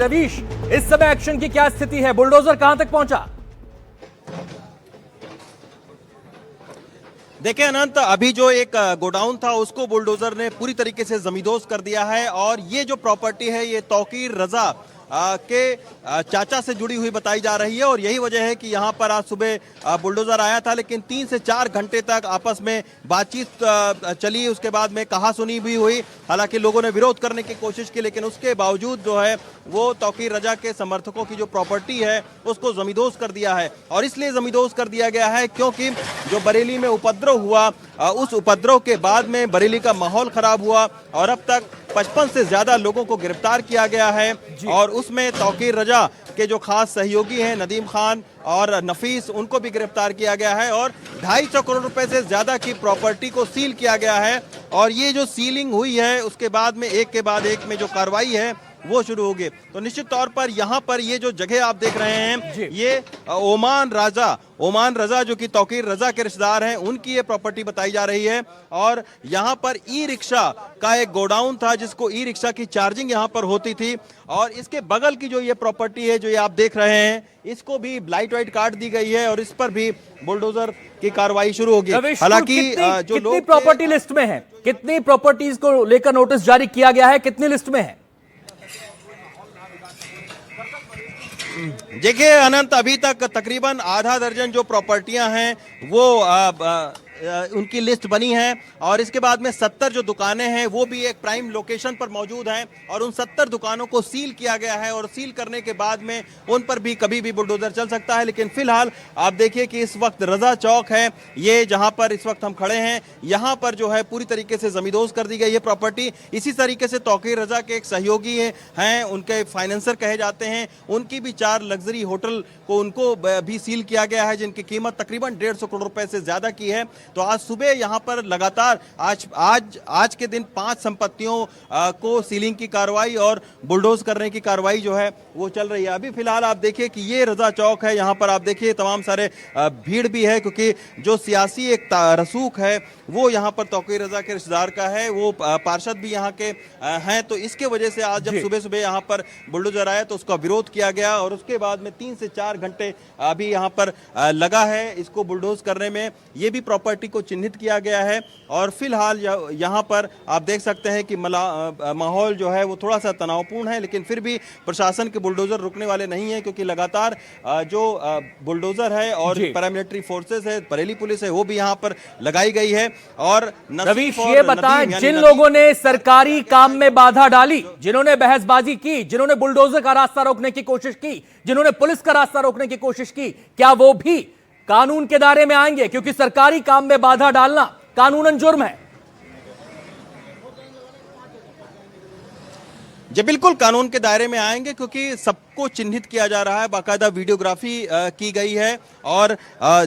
रवीश, इस समय एक्शन की क्या स्थिति है? बुलडोजर कहां तक पहुंचा? देखिए अनंत, अभी जो एक गोडाउन था उसको बुलडोजर ने पूरी तरीके से जमींदोज कर दिया है और ये जो प्रॉपर्टी है ये तौकीर रजा के चाचा से जुड़ी हुई बताई जा रही है और यही वजह है कि यहाँ पर आज सुबह बुलडोजर आया था, लेकिन 3 से 4 घंटे तक आपस में बातचीत चली। उसके बाद में कहासुनी भी हुई। हालांकि लोगों ने विरोध करने की कोशिश की, लेकिन उसके बावजूद जो है वो तौकीर रजा के समर्थकों की जो प्रॉपर्टी है उसको जमींदोज कर दिया है। और इसलिए जमींदोज कर दिया गया है क्योंकि जो बरेली में उपद्रव हुआ, उस उपद्रव के बाद में बरेली का माहौल खराब हुआ और अब तक 55 से ज्यादा लोगों को गिरफ्तार किया गया है और उसमें तौकीर रजा के जो खास सहयोगी हैं नदीम खान और नफीस, उनको भी गिरफ्तार किया गया है और 250 करोड़ रुपए से ज्यादा की प्रॉपर्टी को सील किया गया है। और ये जो सीलिंग हुई है उसके बाद में एक के बाद एक में जो कार्रवाई है वो शुरू होगी। तो निश्चित तौर पर यहाँ पर ये जो जगह आप देख रहे हैं ये ओमान रजा जो कि तौकीर रजा के रिश्तेदार हैं उनकी ये प्रॉपर्टी बताई जा रही है। और यहाँ पर ई रिक्शा का एक गोडाउन था जिसको ई रिक्शा की चार्जिंग यहाँ पर होती थी और इसके बगल की जो ये प्रॉपर्टी है जो ये आप देख रहे हैं इसको भी लाइट वाइट काट दी गई है और इस पर भी बुलडोजर की कार्रवाई शुरू होगी। हालांकि जो लोग प्रॉपर्टी लिस्ट में है, कितनी प्रॉपर्टीज को लेकर नोटिस जारी किया गया है, कितनी लिस्ट में है? देखिए अनंत, अभी तक तकरीबन आधा दर्जन जो प्रॉपर्टियां हैं वो उनकी लिस्ट बनी है और इसके बाद में 70 जो दुकानें हैं वो भी एक प्राइम लोकेशन पर मौजूद हैं और उन 70 दुकानों को सील किया गया है और सील करने के बाद में उन पर भी कभी भी बुलडोजर चल सकता है। लेकिन फिलहाल आप देखिए कि इस वक्त रजा चौक है, ये जहां पर इस वक्त हम खड़े हैं, यहां पर जो है पूरी तरीके से जमींदोज कर दी गई है प्रॉपर्टी। इसी तरीके से तौकीर रजा के एक सहयोगी हैं, उनके फाइनेंसर कहे जाते हैं, उनकी भी 4 लग्जरी होटल को उनको भी सील किया गया है जिनकी कीमत तकरीबन 150 करोड़ रुपए से ज्यादा की है। तो आज सुबह यहां पर लगातार आज के दिन 5 संपत्तियों को सीलिंग की कार्रवाई और बुलडोज करने की कार्रवाई जो है वो चल रही है। अभी फिलहाल आप देखिए कि ये रजा चौक है, यहां पर आप देखिए तमाम सारे भीड़ भी है क्योंकि जो सियासी एक रसूख है वो यहां पर तौकीर रजा के रिश्तेदार का है, वो पार्षद भी यहां के हैं। तो इसके वजह से आज जब सुबह सुबह यहां पर बुलडोजर आया तो उसका विरोध किया गया और उसके बाद में 3 से 4 घंटे अभी यहां पर लगा है इसको बुलडोज करने में। ये भी प्रॉपर्टी को चिन्हित किया गया है और फिलहाल यहां पर आप देख सकते हैं कि माहौल जो है वो थोड़ा सा तनावपूर्ण है, लेकिन फिर भी प्रशासन के बुलडोजर रुकने वाले नहीं है क्योंकि लगातार जो बुलडोजर है और पैरामिलिट्री फोर्सेस है, बरेली पुलिस है, वो भी यहां पर लगाई गई है। और रवीश, ये बताएं, जिन लोगों ने सरकारी काम में बाधा डाली, जिन्होंने बहसबाजी की, जिन्होंने बुलडोजर का रास्ता रोकने की कोशिश की, जिन्होंने पुलिस का रास्ता रोकने की कोशिश की, क्या वो भी कानून के दायरे में आएंगे? क्योंकि सरकारी काम में बाधा डालना कानूनन जुर्म है। जी बिल्कुल कानून के दायरे में आएंगे क्योंकि सबको चिन्हित किया जा रहा है, बाकायदा वीडियोग्राफी की गई है और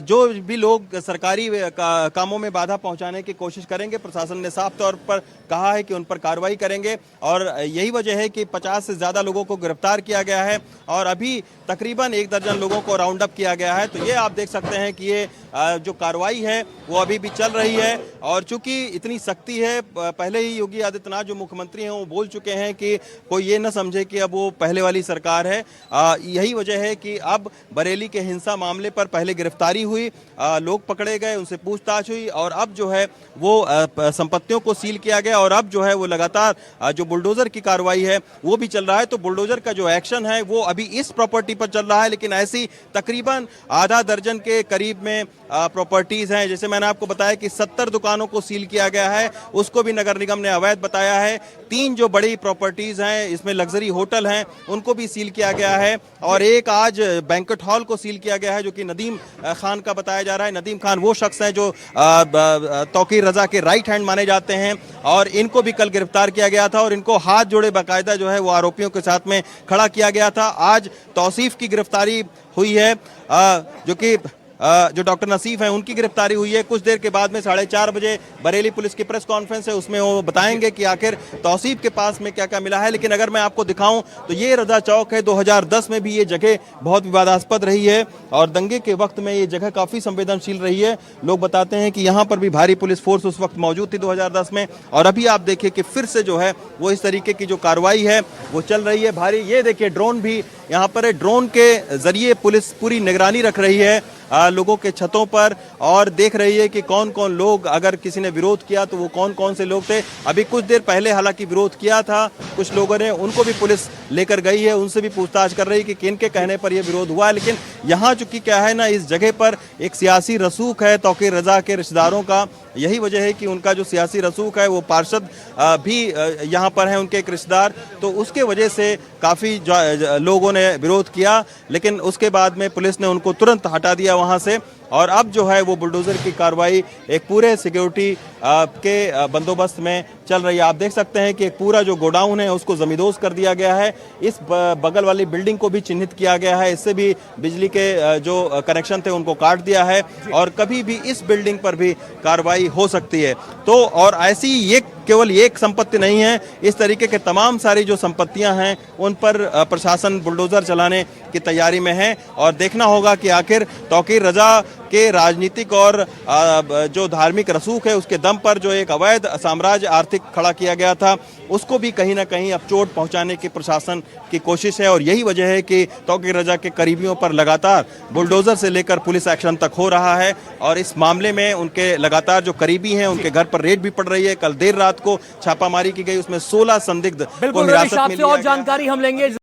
जो भी लोग सरकारी कामों में बाधा पहुंचाने की कोशिश करेंगे प्रशासन ने साफ तौर पर कहा है कि उन पर कार्रवाई करेंगे। और यही वजह है कि 50 से ज्यादा लोगों को गिरफ्तार किया गया है और अभी तकरीबन 1 दर्जन लोगों को राउंड अप किया गया है। तो ये आप देख सकते हैं कि ये जो कार्रवाई है वो अभी भी चल रही है और चूंकि इतनी सख्ती है, पहले ही योगी आदित्यनाथ जो मुख्यमंत्री हैं वो बोल चुके हैं कि कोई ये न समझे कि अब वो पहले वाली सरकार है। यही वजह है कि अब बरेली के हिंसा मामले पर पहले गिरफ्तारी हुई, लोग पकड़े गए, उनसे पूछताछ हुई और अब जो है वो संपत्तियों को सील किया गया और अब जो है वो लगातार जो बुलडोजर की कार्रवाई है वो भी चल रहा है। तो बुलडोजर का जो एक्शन है वो अभी इस प्रॉपर्टी पर चल रहा है, लेकिन ऐसी तकरीबन आधा दर्जन के करीब में प्रॉपर्टीज हैं। जैसे मैंने आपको बताया कि 70 दुकानों को सील किया गया है, उसको भी नगर निगम ने अवैध बताया है। 3 जो बड़ी प्रॉपर्टीज हैं, इसमें लग्जरी होटल हैं, उनको भी सील किया गया है और एक आज बैंक्वेट हॉल को सील किया गया है जो कि नदीम खान का बताया जा रहा है। नदीम खान वो शख्स हैं जो तौकीर रजा के राइट हैंड माने जाते हैं और इनको भी कल गिरफ्तार किया गया था और इनको हाथ जोड़े बाकायदा जो है वो आरोपियों के साथ में खड़ा किया गया था। आज तौसीफ की गिरफ्तारी हुई है जो कि जो डॉक्टर नसीफ हैं उनकी गिरफ्तारी हुई है। कुछ देर के बाद में 4:30 बजे बरेली पुलिस की प्रेस कॉन्फ्रेंस है, उसमें वो बताएंगे कि आखिर तौसीफ के पास में क्या क्या मिला है। लेकिन अगर मैं आपको दिखाऊं तो ये रजा चौक है। 2010 में भी ये जगह बहुत विवादास्पद रही है और दंगे के वक्त में ये जगह काफी संवेदनशील रही है। लोग बताते हैं कि यहाँ पर भी भारी पुलिस फोर्स उस वक्त मौजूद थी 2010 में। और अभी आप देखिए कि फिर से जो है वो इस तरीके की जो कार्रवाई है वो चल रही है भारी। ये देखिए ड्रोन भी यहाँ पर है, ड्रोन के जरिए पुलिस पूरी निगरानी रख रही है लोगों के छतों पर और देख रही है कि कौन कौन लोग, अगर किसी ने विरोध किया तो वो कौन कौन से लोग थे। अभी कुछ देर पहले हालांकि विरोध किया था कुछ लोगों ने, उनको भी पुलिस लेकर गई है, उनसे भी पूछताछ कर रही है कि किनके कहने पर यह विरोध हुआ है। लेकिन यहाँ चूंकि क्या है ना, इस जगह पर एक सियासी रसूख है तौकीर रजा के रिश्तेदारों का। यही वजह है कि उनका जो सियासी रसूख है वो पार्षद भी यहाँ पर है, उनके एक रिश्तेदार, तो उसके वजह से काफ़ी लोगों ने विरोध किया। लेकिन उसके बाद में पुलिस ने उनको तुरंत हटा दिया वहाँ से और अब जो है वो बुलडोजर की कार्रवाई एक पूरे सिक्योरिटी के बंदोबस्त में चल रही है। आप देख सकते हैं कि एक पूरा जो गोडाउन है उसको जमींदोज कर दिया गया है। इस बगल वाली बिल्डिंग को भी चिन्हित किया गया है, इससे भी बिजली के जो कनेक्शन थे उनको काट दिया है और कभी भी इस बिल्डिंग पर भी कार्रवाई हो सकती है। तो और ऐसी ये केवल एक संपत्ति नहीं है, इस तरीके के तमाम सारी जो संपत्तियां हैं उन पर प्रशासन बुलडोजर चलाने की तैयारी में है और देखना होगा कि आखिर तौकीर रजा के राजनीतिक और जो धार्मिक रसूख है उसके दम पर जो एक अवैध साम्राज्य आर्थिक खड़ा किया गया था उसको भी कहीं ना कहीं अब चोट पहुंचाने की प्रशासन की कोशिश है। और यही वजह है कि तौकीर रजा के करीबियों पर लगातार बुलडोजर से लेकर पुलिस एक्शन तक हो रहा है और इस मामले में उनके लगातार जो करीबी हैं उनके घर पर रेड भी पड़ रही है। कल देर रात को छापामारी की गई, उसमें 16 संदिग्ध को हिरासत में लिया गया। और जानकारी हम लेंगे।